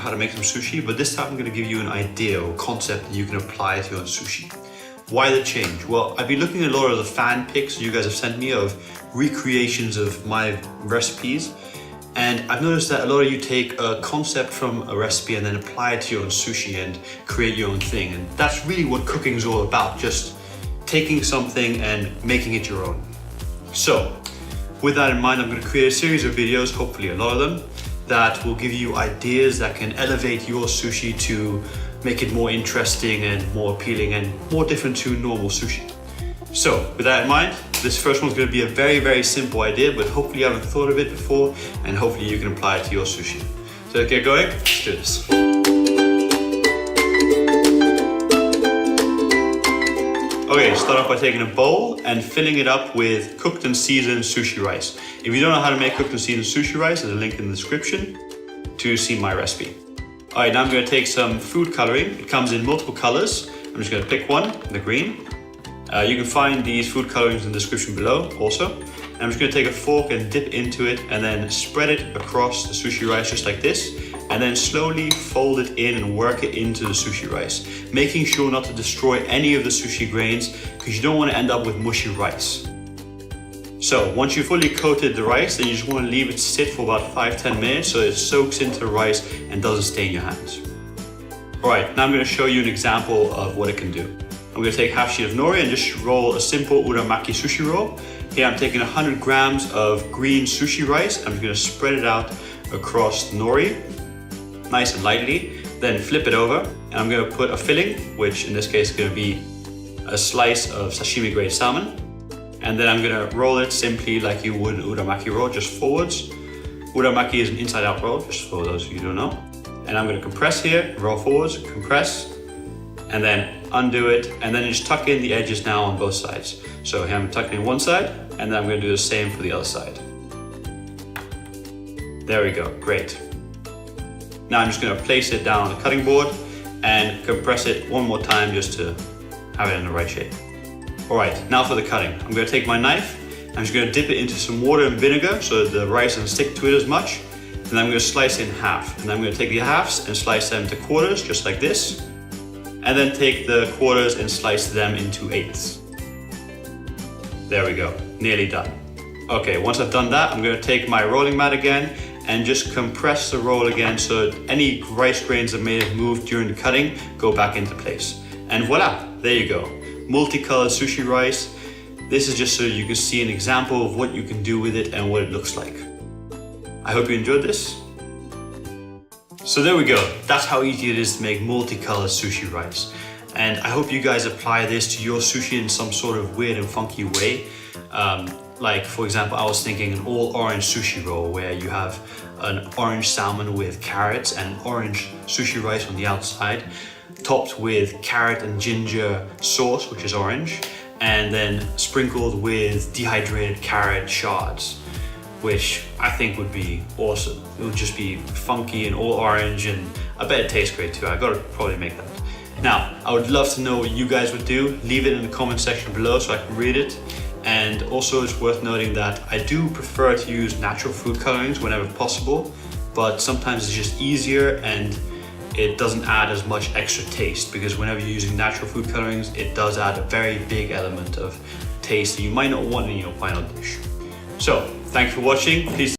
how to make some sushi, but this time I'm going to give you an idea or concept that you can apply to your own sushi. Why the change? Well, I've been looking at a lot of the fan pics you guys have sent me of recreations of my recipes, and I've noticed that a lot of you take a concept from a recipe and then apply it to your own sushi and create your own thing. And that's really what cooking is all about, just taking something and making it your own. So, with that in mind, I'm going to create a series of videos, hopefully a lot of them, that will give you ideas that can elevate your sushi to make it more interesting and more appealing and more different to normal sushi. So, with that in mind, this first one's going to be a very, very simple idea, but hopefully you haven't thought of it before, and hopefully you can apply it to your sushi. So let's get going, let's do this. Okay, start off by taking a bowl and filling it up with cooked and seasoned sushi rice. If you don't know how to make cooked and seasoned sushi rice, there's a link in the description to see my recipe. All right, now I'm going to take some food coloring. It comes in multiple colors. I'm just going to pick one, the green. You can find these food colorings in the description below also. And I'm just going to take a fork and dip into it and then spread it across the sushi rice just like this. And then slowly fold it in and work it into the sushi rice, making sure not to destroy any of the sushi grains because you don't want to end up with mushy rice. So once you fully coated the rice, then you just want to leave it sit for about 5-10 minutes so it soaks into the rice and doesn't stain your hands. All right, now I'm going to show you an example of what it can do. I'm going to take half sheet of nori and just roll a simple uramaki sushi roll. Here I'm taking 100 grams of green sushi rice. I'm just going to spread it out across the nori, nice and lightly, then flip it over, and I'm going to put a filling, which in this case is going to be a slice of sashimi grade salmon, and then I'm going to roll it simply like you would an uramaki roll, just forwards. Uramaki is an inside out roll, just for those of you who don't know. And I'm going to compress here, roll forwards, compress, and then undo it, and then just tuck in the edges now on both sides. So here I'm tucking in one side, and then I'm going to do the same for the other side. There we go, great. Now I'm just going to place it down on the cutting board and compress it one more time just to have it in the right shape. All right, now for the cutting. I'm going to take my knife, I'm just going to dip it into some water and vinegar so that the rice doesn't stick to it as much. And I'm going to slice it in half. And I'm going to take the halves and slice them into quarters, just like this. And then take the quarters and slice them into eighths. There we go, nearly done. Okay, once I've done that, I'm going to take my rolling mat again and just compress the roll again so that any rice grains that may have moved during the cutting go back into place. And voila, there you go. Multicolored sushi rice. This is just so you can see an example of what you can do with it and what it looks like. I hope you enjoyed this. So there we go. That's how easy it is to make multicolored sushi rice. And I hope you guys apply this to your sushi in some sort of weird and funky way. Like for example, I was thinking an all orange sushi roll where you have an orange salmon with carrots and orange sushi rice on the outside, topped with carrot and ginger sauce, which is orange, and then sprinkled with dehydrated carrot shards, which I think would be awesome. It would just be funky and all orange, and I bet it tastes great too. I gotta probably make that. Now, I would love to know what you guys would do. Leave it in the comment section below so I can read it. And also it's worth noting that I do prefer to use natural food colorings whenever possible, but sometimes it's just easier and it doesn't add as much extra taste, because whenever you're using natural food colorings, it does add a very big element of taste that you might not want in your final dish. So, thanks for watching. Please